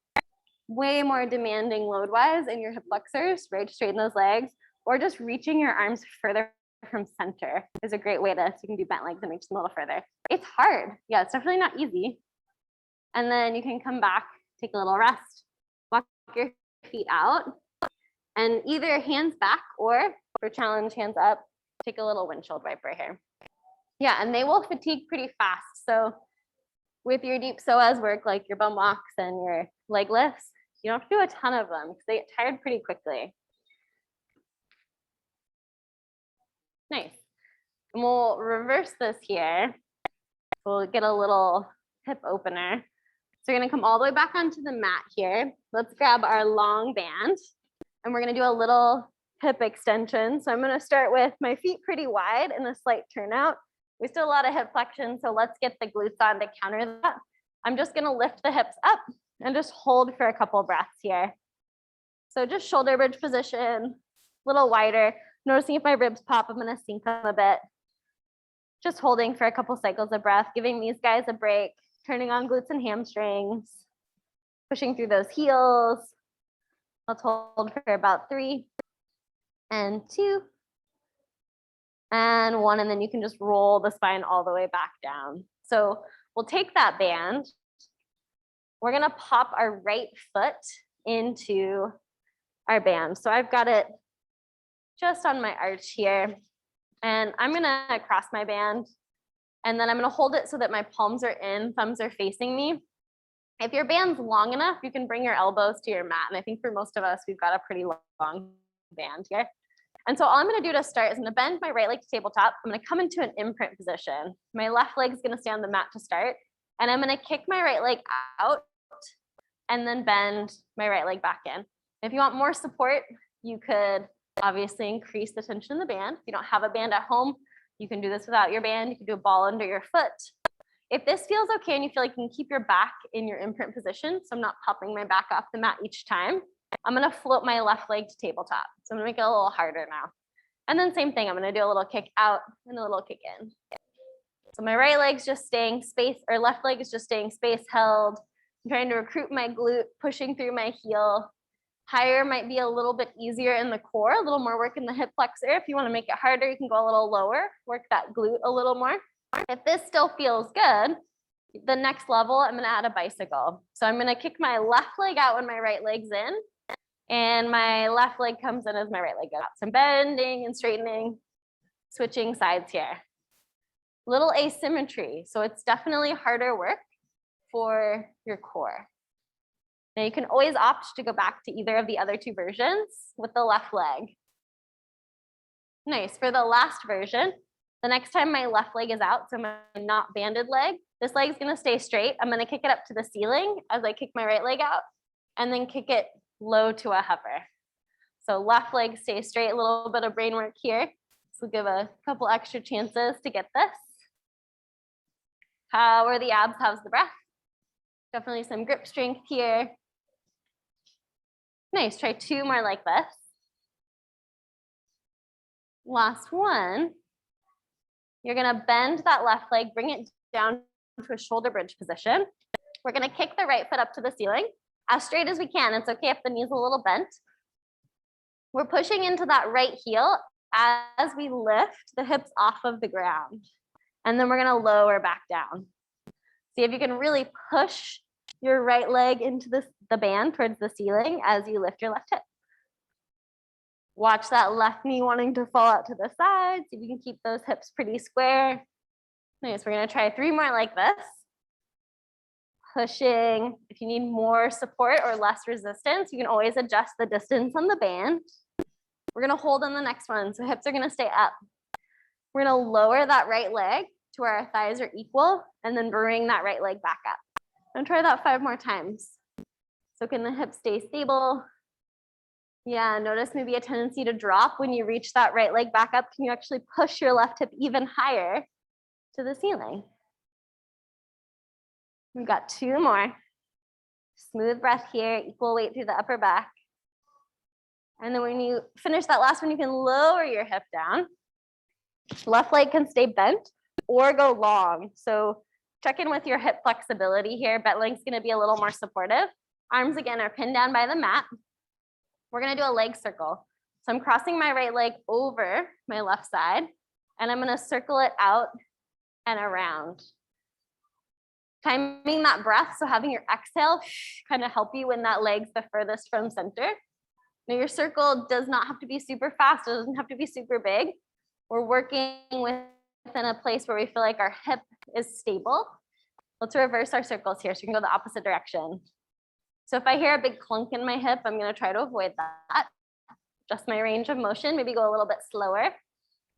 way more demanding load-wise in your hip flexors, right? To straighten those legs, or just reaching your arms further from center is a great way to, so you can do bent legs and reach them a little further. It's hard. Yeah, it's definitely not easy. And then you can come back, take a little rest, walk your feet out, and either hands back or for challenge, hands up, take a little windshield wiper here. Yeah, and they will fatigue pretty fast. So with your deep psoas work, like your bum walks and your leg lifts, you don't have to do a ton of them because they get tired pretty quickly. Nice. And we'll reverse this here. We'll get a little hip opener. So we're gonna come all the way back onto the mat here. Let's grab our long band and we're gonna do a little hip extension. So I'm gonna start with my feet pretty wide and a slight turnout. We still have a lot of hip flexion, so let's get the glutes on to counter that. I'm just gonna lift the hips up and just hold for a couple breaths here. So just shoulder bridge position, a little wider. Noticing if my ribs pop, I'm gonna sink them a bit. Just holding for a couple cycles of breath, giving these guys a break, turning on glutes and hamstrings, pushing through those heels. Let's hold for about 3 and 2 and 1, and then you can just roll the spine all the way back down. So we'll take that band. We're gonna pop our right foot into our band. So I've got it just on my arch here, and I'm gonna cross my band, and then I'm gonna hold it so that my palms are in, thumbs are facing me. If your band's long enough, you can bring your elbows to your mat. And I think for most of us, we've got a pretty long band here. And so all I'm gonna do to start is I'm gonna bend my right leg to tabletop. I'm gonna come into an imprint position. My left leg is gonna stay on the mat to start. And I'm gonna kick my right leg out and then bend my right leg back in. If you want more support, you could obviously increase the tension in the band. If you don't have a band at home, you can do this without your band. You can do a ball under your foot. If this feels okay and you feel like you can keep your back in your imprint position, so I'm not popping my back off the mat each time, I'm gonna float my left leg to tabletop. So I'm gonna make it a little harder now. And then same thing, I'm gonna do a little kick out and a little kick in. So my right leg's just staying space, or left leg is just staying space held. I'm trying to recruit my glute, pushing through my heel. Higher might be a little bit easier in the core, a little more work in the hip flexor. If you wanna make it harder, you can go a little lower, work that glute a little more. If this still feels good, the next level, I'm gonna add a bicycle. So I'm gonna kick my left leg out when my right leg's in, and my left leg comes in as my right leg goes out. So I'm bending and straightening, switching sides here. Little asymmetry, so it's definitely harder work for your core. Now you can always opt to go back to either of the other 2 versions with the left leg. Nice, for the last version, the next time my left leg is out, so my not banded leg, this leg is gonna stay straight. I'm gonna kick it up to the ceiling as I kick my right leg out, and then kick it low to a hover. So left leg stays straight, a little bit of brain work here. So we'll give a couple extra chances to get this. How are the abs? How's the breath? Definitely some grip strength here. Nice, try 2 more like this. Last one. You're gonna bend that left leg, bring it down to a shoulder bridge position. We're gonna kick the right foot up to the ceiling as straight as we can. It's okay if the knee's a little bent. We're pushing into that right heel as we lift the hips off of the ground. And then we're gonna lower back down. See if you can really push your right leg into the band towards the ceiling as you lift your left hip. Watch that left knee wanting to fall out to the side. See if you can keep those hips pretty square. Nice, we're gonna try 3 more like this. pushing. If you need more support or less resistance, you can always adjust the distance on the band. We're gonna hold on the next one. So hips are gonna stay up. We're gonna lower that right leg to where our thighs are equal and then bring that right leg back up. And try that 5 more times. So can the hips stay stable? Yeah, notice maybe a tendency to drop when you reach that right leg back up. Can you actually push your left hip even higher to the ceiling? We've got 2 more. Smooth breath here, equal weight through the upper back. And then when you finish that last one, you can lower your hip down. Left leg can stay bent or go long. So check in with your hip flexibility here. Bent leg's gonna be a little more supportive. Arms again are pinned down by the mat. We're gonna do a leg circle. So I'm crossing my right leg over my left side, and I'm gonna circle it out and around. Timing that breath, so having your exhale kind of help you when that leg's the furthest from center. Now your circle does not have to be super fast, it doesn't have to be super big. We're working within a place where we feel like our hip is stable. Let's reverse our circles here so we can go the opposite direction. So if I hear a big clunk in my hip, I'm gonna try to avoid that. Adjust my range of motion, maybe go a little bit slower.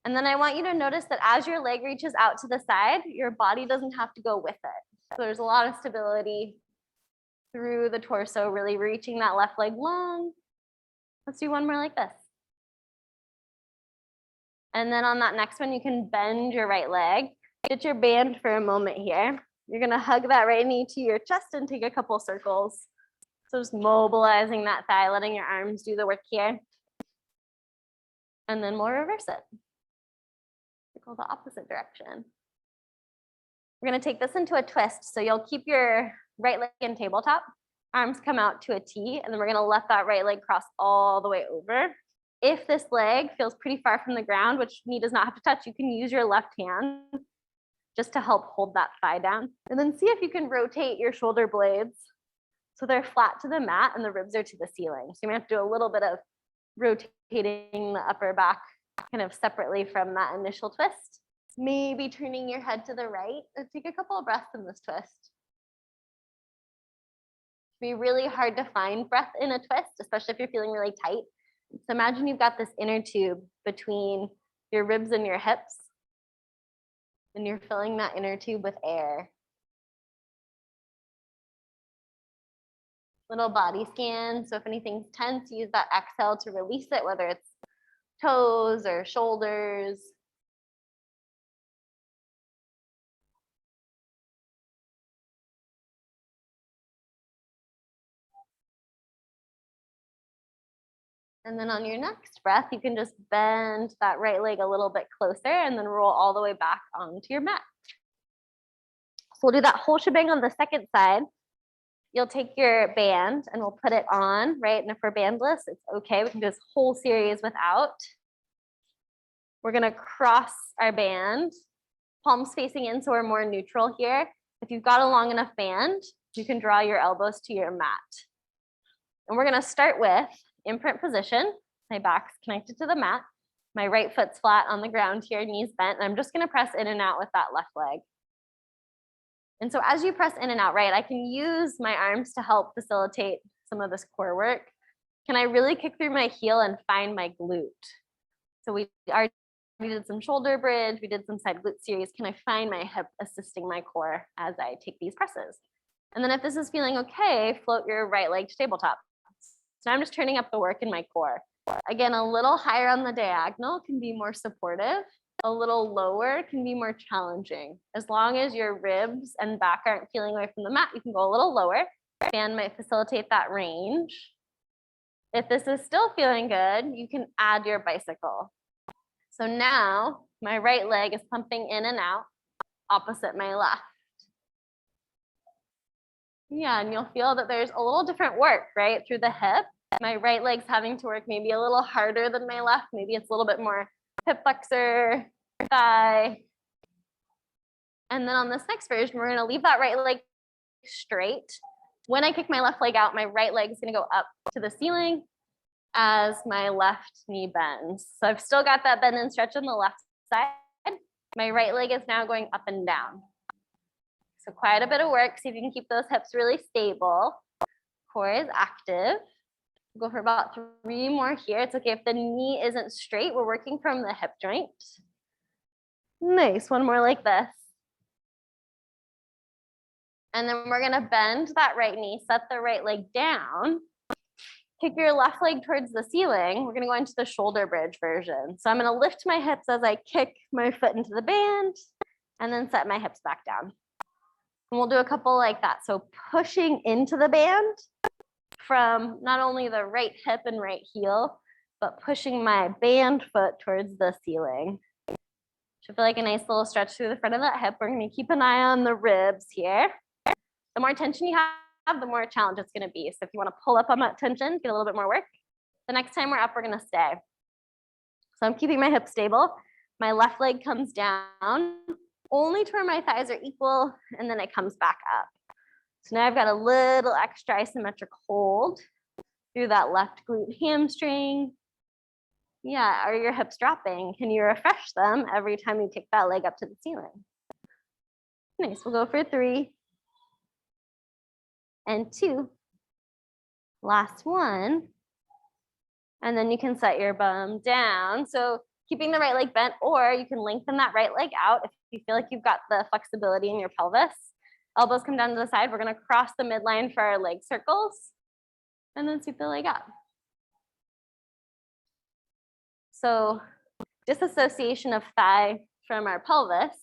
And then I want you to notice that as your leg reaches out to the side, your body doesn't have to go with it. So there's a lot of stability through the torso, really reaching that left leg long. Let's do one more like this. And then on that next one, you can bend your right leg. Get your band for a moment here. You're gonna hug that right knee to your chest and take a couple circles. So just mobilizing that thigh, letting your arms do the work here. And then we'll reverse it. Go the opposite direction. We're gonna take this into a twist. So you'll keep your right leg in tabletop, arms come out to a T, and then we're gonna let that right leg cross all the way over. If this leg feels pretty far from the ground, which knee does not have to touch, you can use your left hand just to help hold that thigh down. And then see if you can rotate your shoulder blades so they're flat to the mat and the ribs are to the ceiling. So you might have to do a little bit of rotating the upper back kind of separately from that initial twist. Maybe turning your head to the right. Take a couple of breaths in this twist. It'd be really hard to find breath in a twist, especially if you're feeling really tight. So imagine you've got this inner tube between your ribs and your hips, and you're filling that inner tube with air. Little body scan. So if anything's tense, use that exhale to release it, whether it's toes or shoulders. And then on your next breath, you can just bend that right leg a little bit closer and then roll all the way back onto your mat. So we'll do that whole shebang on the second side. You'll take your band and we'll put it on, right? And if we're bandless, it's okay. We can do this whole series without. We're gonna cross our band, palms facing in so we're more neutral here. If you've got a long enough band, you can draw your elbows to your mat. And we're gonna start with imprint position. My back's connected to the mat. My right foot's flat on the ground here, knees bent. And I'm just gonna press in and out with that left leg. And so as you press in and out, right, I can use my arms to help facilitate some of this core work. Can I really kick through my heel and find my glute? So we already did some shoulder bridge, we did some side glute series. Can I find my hip assisting my core as I take these presses? And then if this is feeling okay, float your right leg to tabletop. So I'm just turning up the work in my core. Again, a little higher on the diagonal can be more supportive. A little lower can be more challenging. As long as your ribs and back aren't peeling away from the mat, you can go a little lower. Band might facilitate that range. If this is still feeling good, you can add your bicycle. So now my right leg is pumping in and out, opposite my left. Yeah, and you'll feel that there's a little different work, right? Through the hip. My right leg's having to work maybe a little harder than my left. Maybe it's a little bit more hip flexor, thigh. And then on this next version, we're gonna leave that right leg straight. When I kick my left leg out, my right leg is gonna go up to the ceiling as my left knee bends. So I've still got that bend and stretch on the left side. My right leg is now going up and down. So quite a bit of work. See if you can keep those hips really stable. Core is active. Go for about 3 more here. It's okay if the knee isn't straight. We're working from the hip joint. Nice, 1 more like this. And then we're gonna bend that right knee, set the right leg down, kick your left leg towards the ceiling. We're gonna go into the shoulder bridge version. So I'm gonna lift my hips as I kick my foot into the band and then set my hips back down. And we'll do a couple like that. So pushing into the band from not only the right hip and right heel, but pushing my band foot towards the ceiling. Should feel like a nice little stretch through the front of that hip. We're gonna keep an eye on the ribs here. The more tension you have, the more challenge it's gonna be. So if you wanna pull up on that tension, get a little bit more work. The next time we're up, we're gonna stay. So I'm keeping my hips stable. My left leg comes down, only to where my thighs are equal, and then it comes back up. So now I've got a little extra isometric hold through that left glute hamstring. Yeah, are your hips dropping? Can you refresh them every time you kick that leg up to the ceiling? Nice, we'll go for 3 and 2. Last one. And then you can set your bum down. So keeping the right leg bent, or you can lengthen that right leg out if you feel like you've got the flexibility in your pelvis. Elbows come down to the side. We're gonna cross the midline for our leg circles and then sweep the leg up. So disassociation of thigh from our pelvis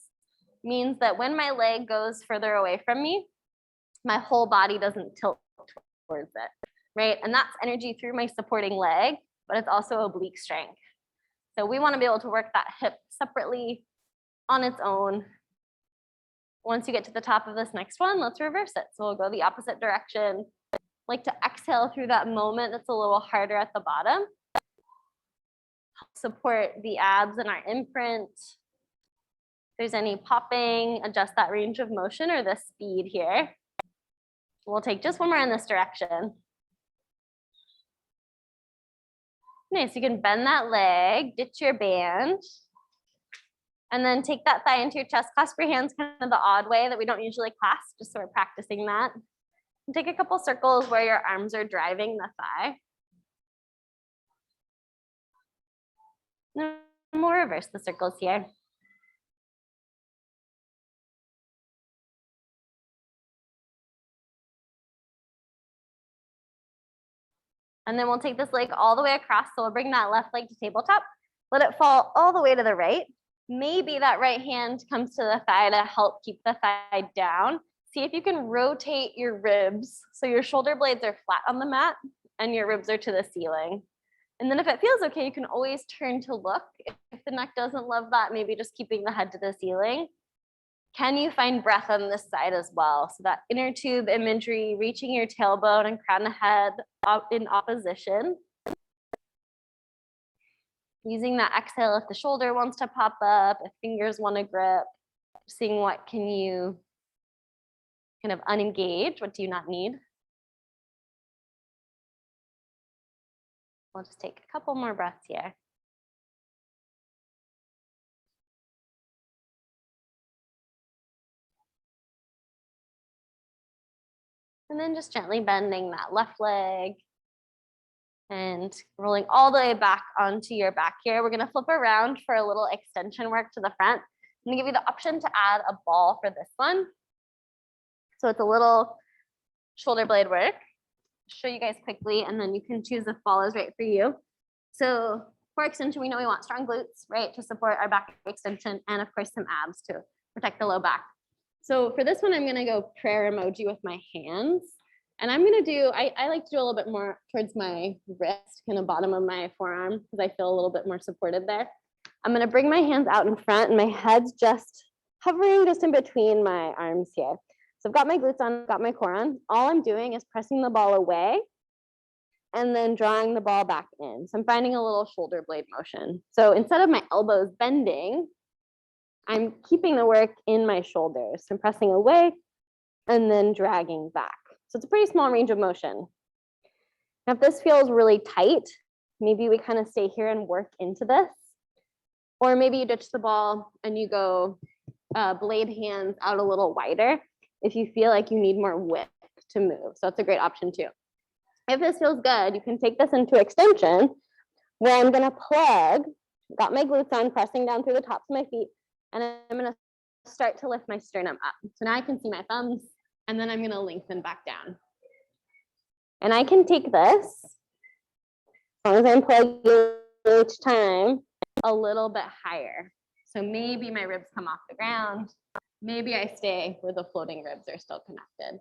means that when my leg goes further away from me, my whole body doesn't tilt towards it, right? And that's energy through my supporting leg, but it's also oblique strength. So we want to be able to work that hip separately on its own. Once you get to the top of this next one, let's reverse it. So we'll go the opposite direction. Like to exhale through that moment that's a little harder at the bottom. Support the abs and our imprint. If there's any popping, adjust that range of motion or the speed here. We'll take just 1 more in this direction. Nice, you can bend that leg, ditch your band, and then take that thigh into your chest. Clasp your hands kind of the odd way that we don't usually clasp, just so we're practicing that. And take a couple circles where your arms are driving the thigh. And we'll reverse the circles here. And then we'll take this leg all the way across. So we'll bring that left leg to tabletop. Let it fall all the way to the right. Maybe that right hand comes to the thigh to help keep the thigh down. See if you can rotate your ribs so your shoulder blades are flat on the mat and your ribs are to the ceiling. And then if it feels okay, you can always turn to look. If the neck doesn't love that, maybe just keeping the head to the ceiling. Can you find breath on this side as well? So that inner tube imagery, reaching your tailbone and crown the head in opposition. Using that exhale if the shoulder wants to pop up, if fingers want to grip, seeing what can you kind of unengage, what do you not need? We'll just take a couple more breaths here. And then just gently bending that left leg and rolling all the way back onto your back here. We're gonna flip around for a little extension work to the front. I'm gonna give you the option to add a ball for this one. So it's a little shoulder blade work. Show you guys quickly, and then you can choose if ball is right for you. So for extension, we know we want strong glutes, right, to support our back extension, and of course some abs to protect the low back. So for this one, I'm gonna go prayer emoji with my hands. And I'm gonna do, I like to do a little bit more towards my wrist, kind of bottom of my forearm, because I feel a little bit more supported there. I'm gonna bring my hands out in front and my head's just hovering just in between my arms here. So I've got my glutes on, got my core on. All I'm doing is pressing the ball away and then drawing the ball back in. So I'm finding a little shoulder blade motion. So instead of my elbows bending, I'm keeping the work in my shoulders. So I'm pressing away and then dragging back. So it's a pretty small range of motion. Now, if this feels really tight, maybe we kind of stay here and work into this. Or maybe you ditch the ball and you go blade hands out a little wider. if you feel like you need more width to move. So that's a great option too. If this feels good, you can take this into extension where I'm gonna plug, got my glutes on, pressing down through the tops of my feet, and I'm gonna start to lift my sternum up. So now I can see my thumbs, and then I'm gonna lengthen back down. And I can take this, as long as I'm plugging each time, a little bit higher. So maybe my ribs come off the ground. Maybe I stay where the floating ribs are still connected.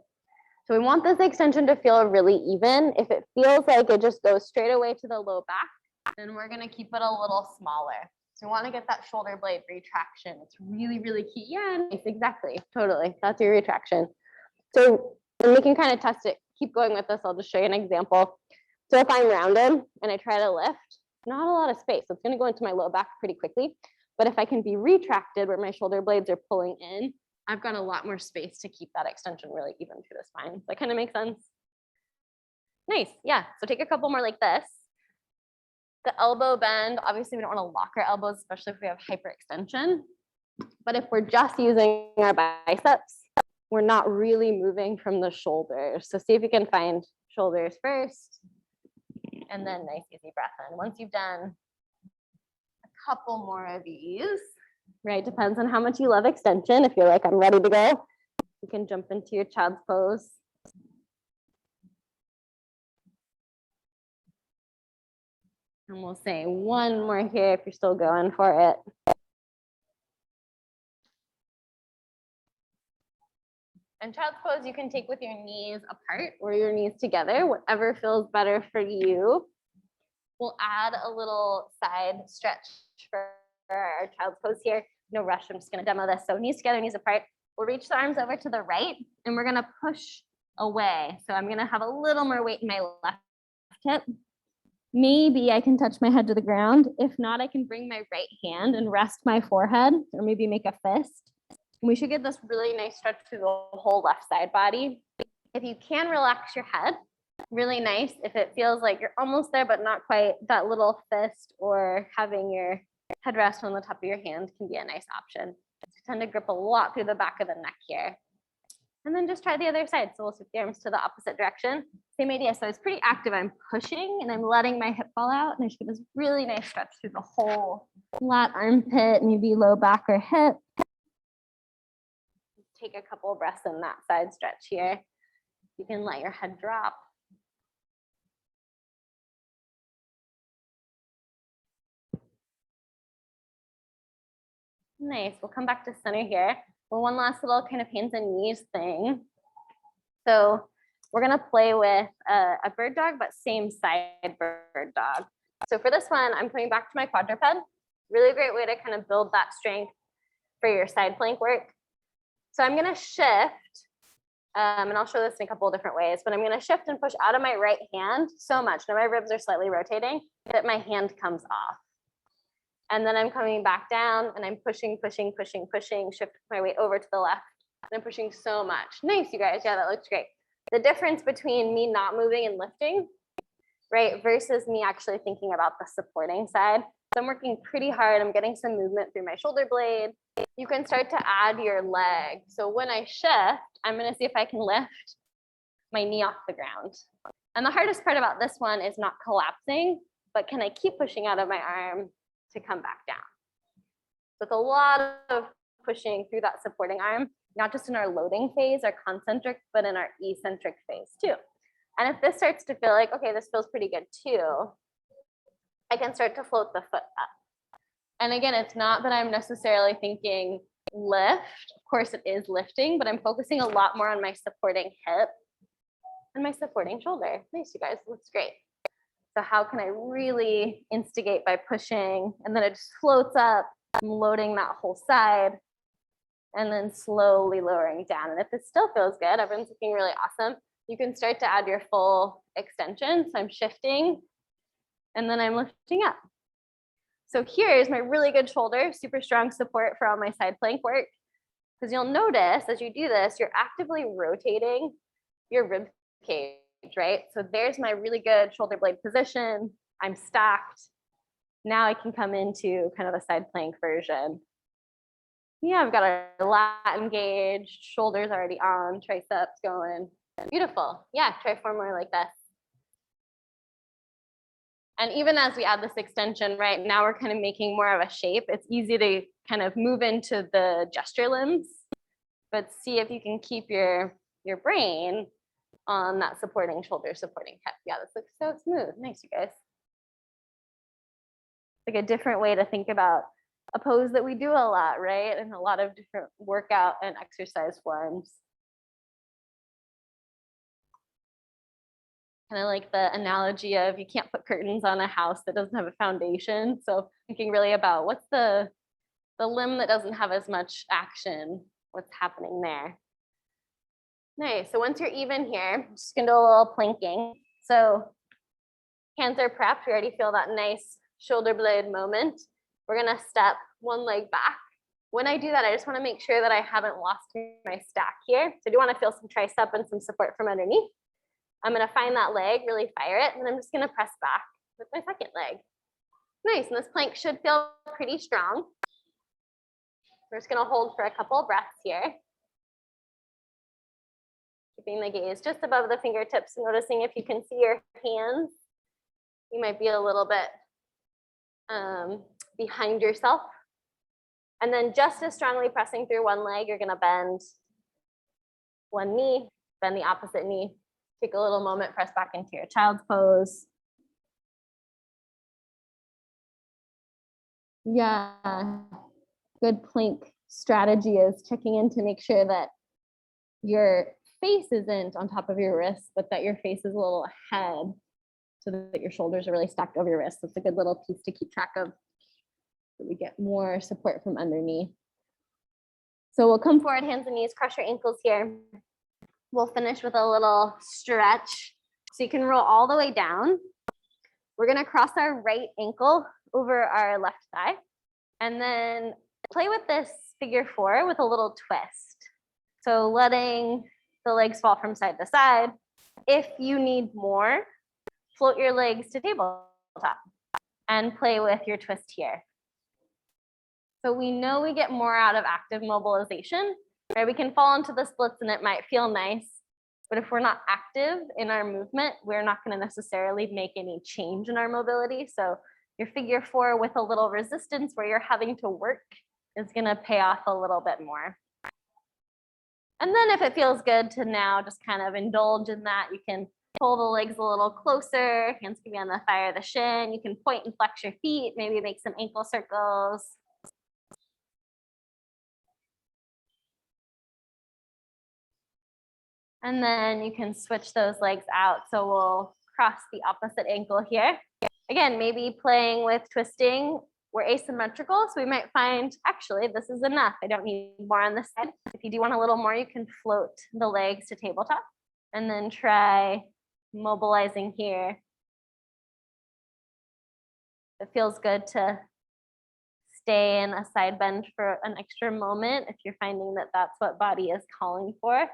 So we want this extension to feel really even. If it feels like it just goes straight away to the low back, then we're gonna keep it a little smaller. So we wanna get that shoulder blade retraction. It's really, really key. Yeah, nice, exactly, totally. That's your retraction. So, and we can kind of test it. Keep going with this. I'll just show you an example. So if I'm rounded and I try to lift, not a lot of space. So it's going to go into my low back pretty quickly. But if I can be retracted where my shoulder blades are pulling in, I've got a lot more space to keep that extension really even through the spine. Does that kind of make sense? Nice. Yeah. So take a couple more like this. The elbow bend, obviously we don't want to lock our elbows, especially if we have hyperextension. But if we're just using our biceps, we're not really moving from the shoulders. So see if you can find shoulders first, and then nice easy breath in. Once you've done a couple more of these, right? Depends on how much you love extension. If you're like, I'm ready to go, you can jump into your child's pose. And we'll say one more here if you're still going for it. And child's pose you can take with your knees apart or your knees together, whatever feels better for you. We'll add a little side stretch for our child's pose here. No rush, I'm just gonna demo this. So knees together, knees apart. We'll reach the arms over to the right and we're gonna push away. So I'm gonna have a little more weight in my left hip. Maybe I can touch my head to the ground. If not, I can bring my right hand and rest my forehead or maybe make a fist. We should get this really nice stretch through the whole left side body. If you can relax your head, really nice. If it feels like you're almost there, but not quite, that little fist or having your head rest on the top of your hand can be a nice option. You tend to grip a lot through the back of the neck here. And then just try the other side. So we'll switch the arms to the opposite direction. Same idea. So it's pretty active. I'm pushing and I'm letting my hip fall out. And I should get this really nice stretch through the whole flat armpit, maybe low back or hip. Take a couple of breaths in that side stretch here. You can let your head drop. Nice. We'll come back to center here. Well, one last little kind of hands and knees thing. So we're going to play with a bird dog, but same side bird dog. So for this one, I'm coming back to my quadruped. Really great way to kind of build that strength for your side plank work. So I'm going to shift, and I'll show this in a couple of different ways, but I'm going to shift and push out of my right hand so much. Now my ribs are slightly rotating that my hand comes off. And then I'm coming back down and I'm pushing, pushing, pushing, pushing, shift my weight over to the left. And I'm pushing so much. Nice, you guys. Yeah, that looks great. The difference between me not moving and lifting, right, versus me actually thinking about the supporting side. So I'm working pretty hard. I'm getting some movement through my shoulder blade. You can start to add your leg. So when I shift, I'm going to see if I can lift my knee off the ground. And the hardest part about this one is not collapsing, but can I keep pushing out of my arm to come back down? So it's a lot of pushing through that supporting arm, not just in our loading phase, our concentric, but in our eccentric phase too. And if this starts to feel like, okay, this feels pretty good too, I can start to float the foot up. And again, it's not that I'm necessarily thinking lift. Of course it is lifting, but I'm focusing a lot more on my supporting hip and my supporting shoulder. Nice, you guys, looks great. So how can I really instigate by pushing, and then it just floats up, I'm loading that whole side, and then slowly lowering down. And if this still feels good, everyone's looking really awesome, you can start to add your full extension. So I'm shifting, and then I'm lifting up. So here's my really good shoulder, super strong support for all my side plank work. Because you'll notice as you do this, you're actively rotating your rib cage, right? So there's my really good shoulder blade position. I'm stacked. Now I can come into kind of a side plank version. Yeah, I've got our lat engaged, shoulders already on, triceps going. Beautiful. Yeah, try 4 more like this. And even as we add this extension, right now we're kind of making more of a shape. It's easy to kind of move into the gesture limbs, but see if you can keep your brain on that supporting shoulder, supporting hip. Yeah, this looks so smooth. Nice, you guys. Like a different way to think about a pose that we do a lot, right? And a lot of different workout and exercise forms. Kind of like the analogy of you can't put curtains on a house that doesn't have a foundation. So thinking really about what's the limb that doesn't have as much action, what's happening there. Nice, so once you're even here, I'm just gonna do a little planking. So hands are prepped, we already feel that nice shoulder blade moment. We're gonna step one leg back. When I do that, I just wanna make sure that I haven't lost my stack here. So I do wanna feel some tricep and some support from underneath. I'm gonna find that leg, really fire it, and then I'm just gonna press back with my second leg. Nice, and this plank should feel pretty strong. We're just gonna hold for a couple of breaths here. Keeping the gaze just above the fingertips, noticing if you can see your hands. You might be a little bit behind yourself. And then just as strongly pressing through one leg, you're gonna bend one knee, bend the opposite knee. Take a little moment, press back into your child's pose. Yeah, good plank strategy is checking in to make sure that your face isn't on top of your wrist, but that your face is a little ahead so that your shoulders are really stacked over your wrists. That's a good little piece to keep track of so we get more support from underneath. So we'll come forward, hands and knees, cross your ankles here. We'll finish with a little stretch. So you can roll all the way down. We're gonna cross our right ankle over our left thigh and then play with this figure 4 with a little twist. So letting the legs fall from side to side. If you need more, float your legs to tabletop and play with your twist here. So we know we get more out of active mobilization, right? We can fall into the splits and it might feel nice, but if we're not active in our movement, we're not going to necessarily make any change in our mobility. So your figure 4 with a little resistance where you're having to work is going to pay off a little bit more. And then if it feels good to now just kind of indulge in that, you can pull the legs a little closer, hands can be on the thigh or the shin. You can point and flex your feet, maybe make some ankle circles. And then you can switch those legs out. So we'll cross the opposite ankle here. Again, maybe playing with twisting. We're asymmetrical, so we might find, actually, this is enough. I don't need more on this side. If you do want a little more, you can float the legs to tabletop and then try mobilizing here. It feels good to stay in a side bend for an extra moment if you're finding that that's what body is calling for.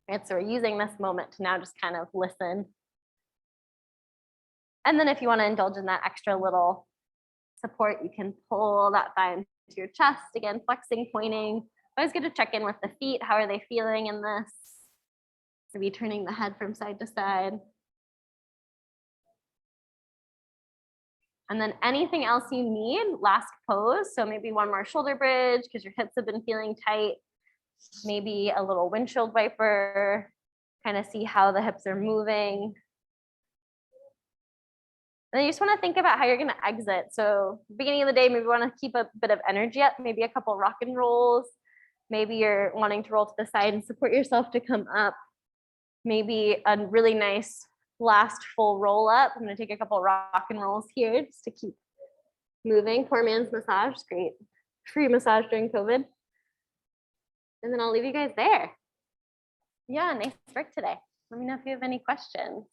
And so we're using this moment to now just kind of listen. And then if you want to indulge in that extra little support, you can pull that thigh into your chest. Again, flexing, pointing. Always good to check in with the feet. How are they feeling in this? Maybe turning the head from side to side. And then anything else you need, last pose. So maybe one more shoulder bridge because your hips have been feeling tight. Maybe a little windshield wiper, kind of see how the hips are moving. And then you just want to think about how you're going to exit. So beginning of the day, maybe you want to keep a bit of energy up, maybe a couple rock and rolls. Maybe you're wanting to roll to the side and support yourself to come up. Maybe a really nice last full roll up. I'm going to take a couple rock and rolls here just to keep moving. Poor man's massage, great. Free massage during COVID. And then I'll leave you guys there. Yeah, nice work today. Let me know if you have any questions.